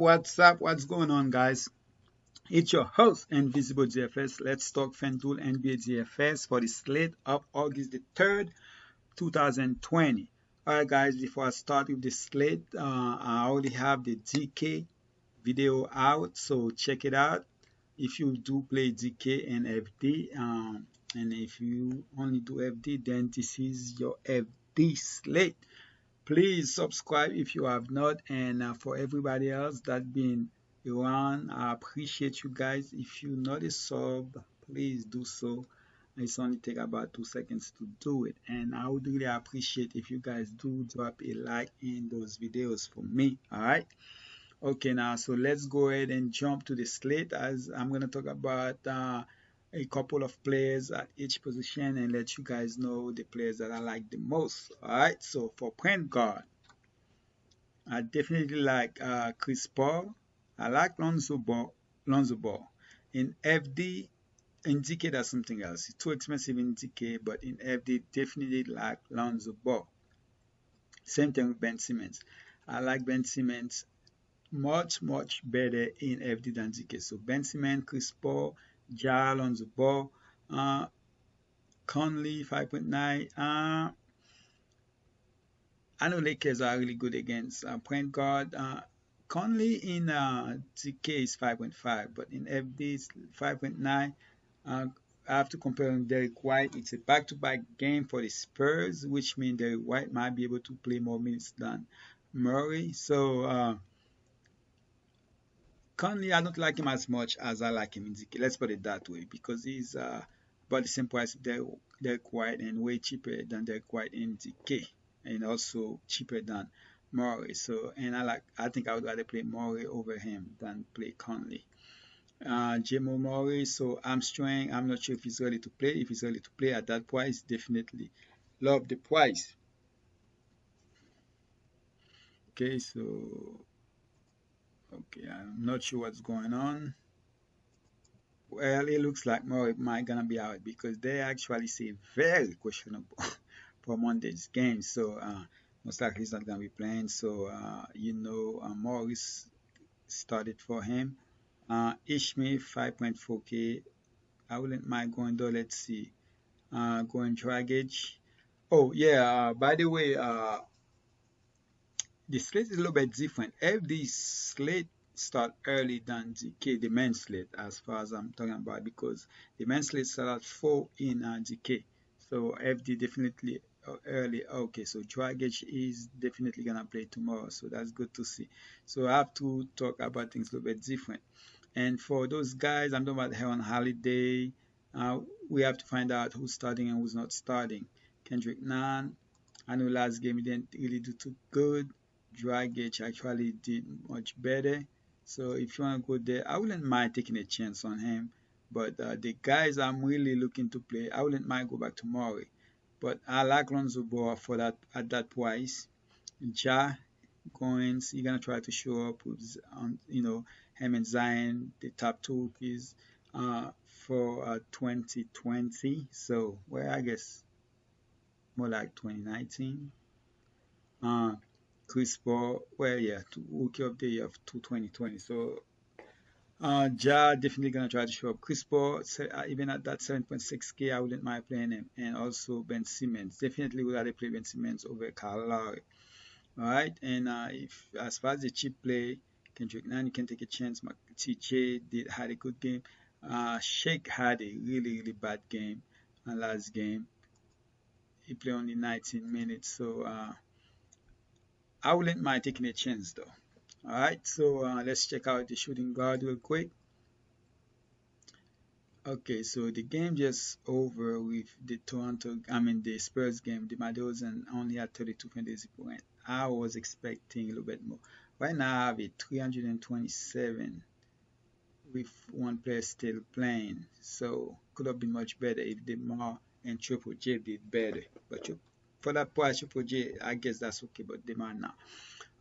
What's going on, guys? It's your host, Invisible GFS. Let's talk Fanduel NBA GFS for the slate of August the 3rd, 2020. Alright, guys, before I start with the slate, I already have the DK video out, so check it out. If you do play DK and FD, and if you only do FD, then this is your FD slate. Please subscribe if you have not, and for everybody else that been around, I appreciate you guys. If you not a sub, please do so. It's only take about 2 seconds to do it, and I would really appreciate if you guys do drop a like in those videos for me. All right. Okay, now so let's go ahead and jump to the slate as I'm gonna talk about a couple of players at each position and let you guys know the players that I like the most. All right, so for point guard, I definitely like Chris Paul. I like Lonzo Ball. Lonzo Ball. In FD, in DK, that's something else. It's too expensive in DK, but in FD, definitely like Lonzo Ball. Same thing with Ben Simmons. I like Ben Simmons much better in FD than DK. So Ben Simmons, Chris Paul, Ja Alonso Ball, Conley 5.9. I know Lakers are really good against point guard. Conley in DK is 5.5, but in FD is 5.9. I have to compare with Derek White. It's a back-to-back game for the Spurs, which means Derek White might be able to play more minutes than Murray. So Conley, I don't like him as much as I like him in DK. Let's put it that way, because he's about the same price of Derek White and way cheaper than Derek White in DK, and also cheaper than Murray. So, and I think I would rather play Murray over him than play Conley. Jamo Murray, so hamstring. I'm not sure if he's ready to play. If he's ready to play at that price, definitely love the price. Okay, so okay, I'm not sure what's going on. Well, it looks like Murray might gonna be out because they actually say very questionable for Monday's game. So most likely he's not gonna be playing. So Morris started for him. Ishmael 5.4K. I wouldn't mind going though. Let's see. Going Dragic. Oh yeah. By the way, the slate is a little bit different. FD slate start early than the men's slate, as far as I'm talking about, because the men's slate start at 4 in DK. So FD definitely early. Okay, so Dragic is definitely gonna play tomorrow, so that's good to see. So I have to talk about things a little bit different. And for those guys, I'm talking about here on Holiday. We have to find out who's starting and who's not starting. Kendrick Nunn, I know last game he didn't really do too good. Dragic actually did much better. So if you want to go there, I wouldn't mind taking a chance on him. But the guys I'm really looking to play, I wouldn't mind go back to Murray. But I like Lonzo Ball for that at that price. Ja Goins, he's gonna try to show up with him and Zion, the top two rookies for 2020. So well, I guess more like 2019. Chris Paul, well, yeah, rookie of the year of 2020. So, Ja definitely gonna try to show up. Chris Paul, even at that 7.6K, I wouldn't mind playing him, and also Ben Simmons. Definitely would rather play Ben Simmons over Kyle Lowry. All right, and if as far as the cheap play, Kendrick Nunn, you can take a chance. TJ had a good game. Shake had a really bad game last game. He played only 19 minutes, so I wouldn't mind taking a chance though. All right, so let's check out the shooting guard real quick. Okay, so the game just over with the Spurs game. The DeMar only had 32 fantasy points. I was expecting a little bit more. Right now I have a 327 with one player still playing. So could have been much better if DeMar and Triple J did better. But for that price, Triple J, I guess that's okay, but DeMar now.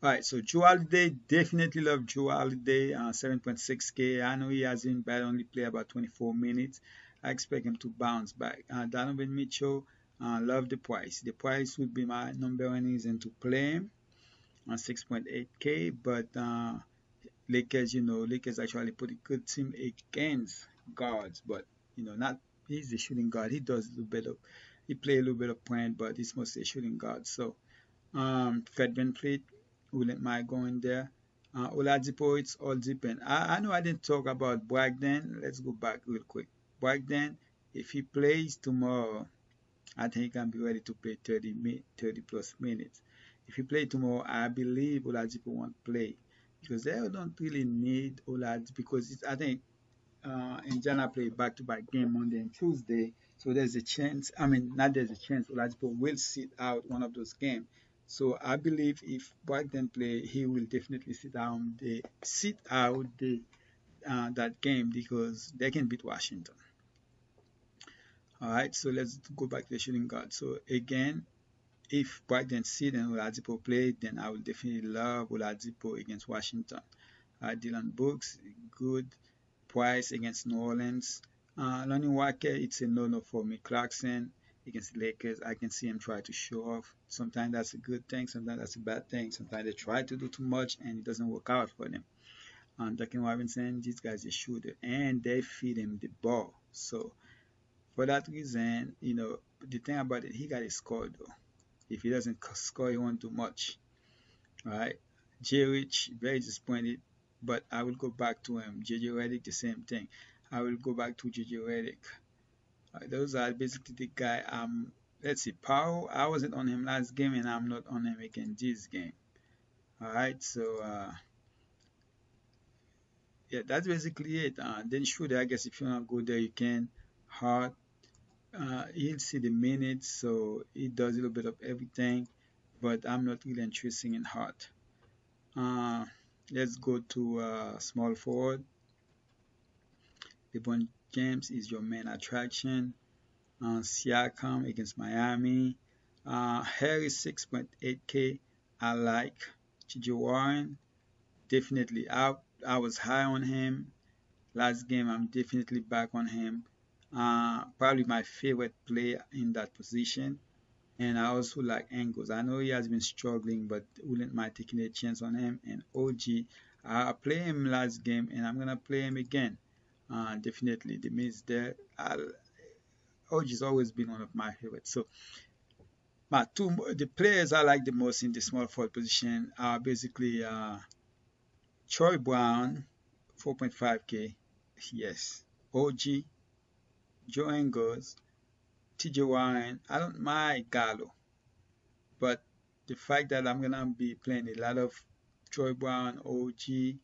Alright, so Joe Holiday, definitely love Joe Holiday, 7.6K. I know he has been bad, only play about 24 minutes. I expect him to bounce back. Donovan Mitchell, love the price. The price would be my number one reason to play him on 6.8K, but Lakers, Lakers actually put a good team against guards, but not he's a shooting guard. He does a little bit of he play a little bit of point, but he's mostly a shooting guard. So Fred VanVleet, wouldn't mind going there. Oladipo, it's all depend. I know I didn't talk about Bragdon. Let's go back real quick. Bragdon, if he plays tomorrow, I think he can be ready to play 30 plus minutes. If he play tomorrow, I believe Oladipo won't play because they don't really need Oladipo because I think Indiana play back-to-back game Monday and Tuesday, so there's a chance. I mean, not there's a chance. Oladipo will sit out one of those games. So I believe if Bragdon play, he will definitely sit out the that game because they can beat Washington. All right, so let's go back to the shooting guard. So again, if Bragdon sit and Oladipo play, then I will definitely love Oladipo against Washington. Dylan Brooks, good. Price against New Orleans. Lonnie Walker, it's a no-no for me. Clarkson against the Lakers, I can see him try to show off. Sometimes that's a good thing, sometimes that's a bad thing. Sometimes they try to do too much and it doesn't work out for them. Duncan Robinson, this guy's a shooter and they feed him the ball. So for that reason, the thing about it, he got to score though. If he doesn't score, he won't do much. All right. J. Rich, very disappointed, but I will go back to him. JJ Redick, the same thing. I will go back to JJ Redick. Those are basically the guy. Let's see, Powell. I wasn't on him last game, and I'm not on him again this game. All right, so yeah, that's basically it. Then Schroeder, I guess if you wanna go there, you can. Hart, he'll see the minutes, so he does a little bit of everything, but I'm not really interested in Hart. Let's go to small forward. Devon James is your main attraction. Siakam against Miami. Harris 6.8K. I like. TJ Warren, definitely. I was high on him last game. I'm definitely back on him. Probably my favorite player in that position. And I also like Angles. I know he has been struggling, but wouldn't mind taking a chance on him. And OG, I played him last game, and I'm gonna play him again. Definitely, the minutes there. OG's always been one of my favorites. So the players I like the most in the small forward position are basically Troy Brown, 4.5K. Yes. OG, Joe Ingles, TJ Warren. I don't mind Gallo, but the fact that I'm gonna be playing a lot of Troy Brown, OG,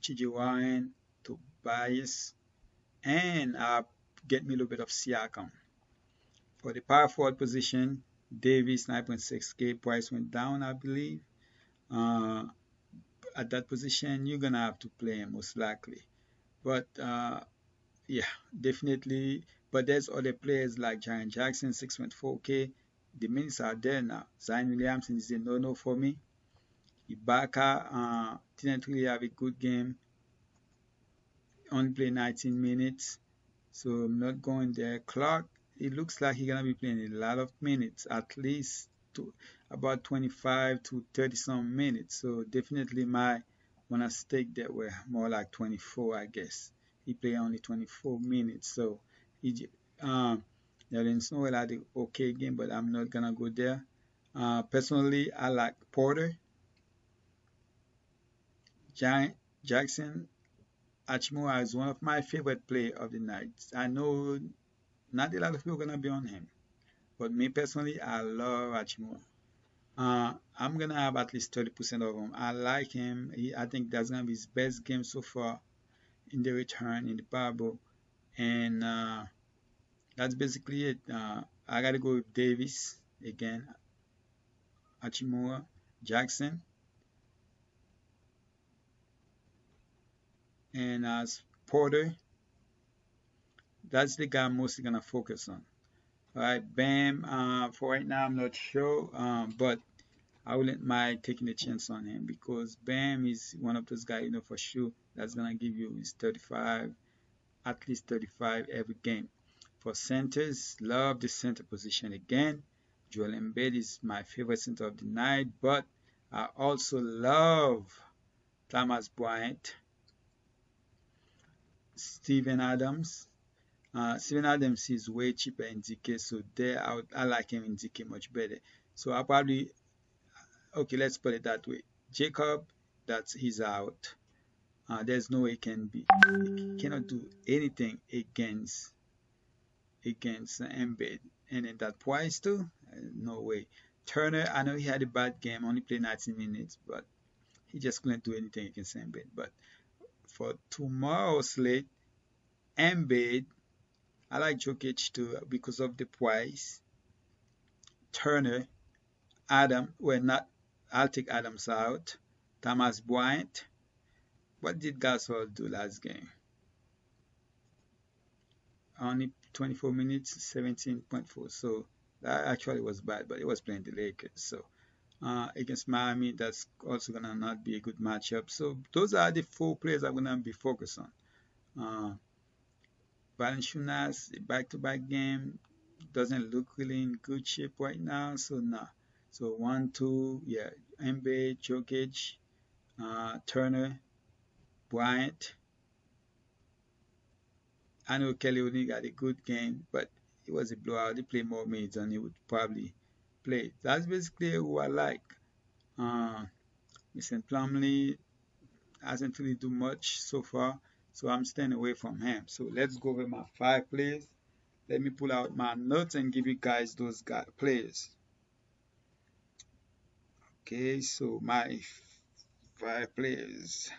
TJ Warren, Tobias, and get me a little bit of Siakam. For the power forward position, Davis 9.6K. Price went down, I believe. At that position, you're gonna have to play him most likely. But yeah, definitely. But there's other players like Jaren Jackson, 6.4K. The minutes are there now. Zion Williamson is a no-no for me. Ibaka didn't really have a good game. Only played 19 minutes. So I'm not going there. Clark, it looks like he's going to be playing a lot of minutes, at least about 25 to 30 some minutes. So definitely my want to stake that were more like 24, I guess. He played only 24 minutes. So there's no like the okay game, but I'm not going to go there. Personally, I like Porter, Jackson, Hachimura is one of my favorite play of the night. I know not a lot of people are gonna be on him, but me personally, I love Hachimura. I'm gonna have at least 30% of him. I like him. I think that's gonna be his best game so far in the return in the Powerball, and that's basically it. I gotta go with Davis again, Hachimura, Jackson, and as Porter. That's the guy I'm mostly gonna focus on. All right, Bam. For right now, I'm not sure, but I wouldn't mind taking a chance on him because Bam is one of those guys, for sure that's gonna give you his 35, at least 35 every game. For centers, love the center position again. Joel Embiid is my favorite center of the night, but I also love Thomas Bryant, Steven Adams. Steven Adams is way cheaper in DK, so there I like him in DK much better. So I probably okay. Let's put it that way. Jacob, that's he's out. There's no way he cannot do anything against Embiid, and in that Price too. No way. Turner, I know he had a bad game, only played 19 minutes, but he just couldn't do anything against Embiid. But for tomorrow's slate, Embiid, I like Jokic too because of the price. Turner, Adam, well not, I'll take Adams out. Thomas Bryant. What did Gasol do last game? Only 24 minutes, 17.4. So that actually was bad, but it was playing the Lakers. So against Miami, that's also gonna not be a good matchup. So those are the 4 players I'm gonna be focused on. Valanciunas, back-to-back game, doesn't look really in good shape right now. So no. So 1, 2, yeah, Embiid, Jokic, Turner, Bryant. I know Kelly only got a good game, but it was a blowout. He played more minutes than he would probably play. That's basically who I like. Mr. Plumlee hasn't really do much so far, so I'm staying away from him. So let's go over my 5 players. Let me pull out my notes and give you guys those players. Okay, so my 5 players.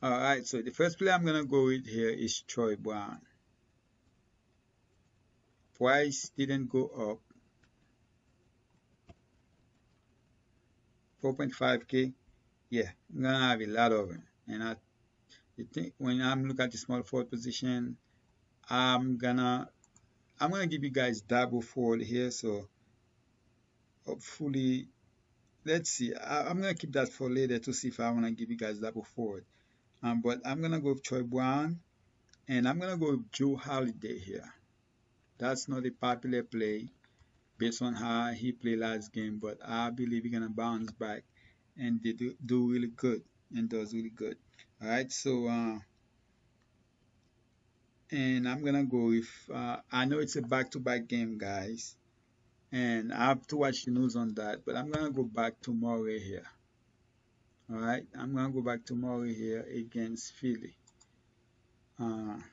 Alright, so the first player I'm gonna go with here is Troy Brown. Price didn't go up. 4.5K. Yeah, I'm gonna have a lot of it. And I think when I'm looking at the small forward position, I'm gonna give you guys double forward here. So hopefully, let's see. I'm gonna keep that for later to see if I wanna give you guys double forward. But I'm gonna go with Troy Brown, and I'm gonna go with Joe Holiday here. That's not a popular play based on how he played last game, but I believe he's gonna bounce back and they do really good and does really good. All right, so and I'm gonna go with I know it's a back-to-back game, guys, and I have to watch the news on that, but I'm gonna go back to Murray here. All right, I'm gonna go back to Murray here against Philly, and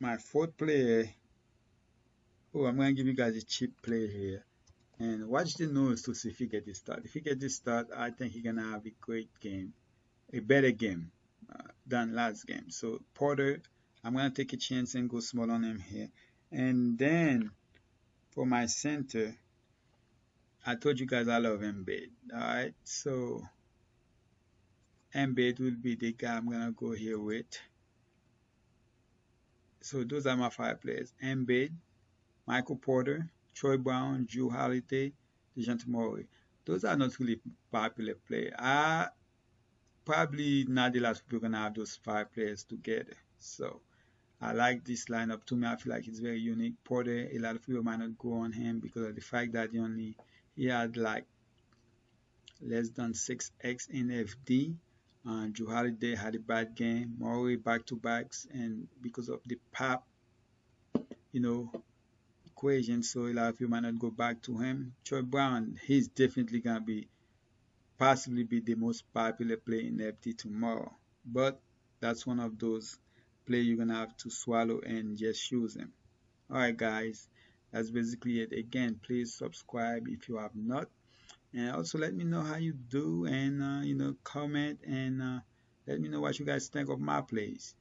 my 4th player. Oh, I'm gonna give you guys a cheap play here, and watch the news to see if he get this start. If he get this start, I think he's gonna have a great game, a better game than last game. So Porter, I'm gonna take a chance and go small on him here, and then for my center, I told you guys I love Embiid. All right, so Embiid will be the guy I'm gonna go here with. So those are my 5 players: Embiid, Michael Porter, Troy Brown, Drew Holiday, DeJounte Murray. Those are not really popular players. Probably not the last people gonna have those 5 players together. So I like this lineup. To me, I feel like it's very unique. Porter, a lot of people might not go on him because of the fact that he had like less than 6x in FD. Drew Holiday had a bad game. Murray back-to-backs, and because of the pop, equation, so a lot of you might not go back to him. Troy Brown, he's definitely gonna be possibly be the most popular player in FT tomorrow, but that's one of those players you're gonna have to swallow and just choose him. Alright guys, that's basically it. Again, please subscribe if you have not, and also let me know how you do, and comment, and let me know what you guys think of my plays.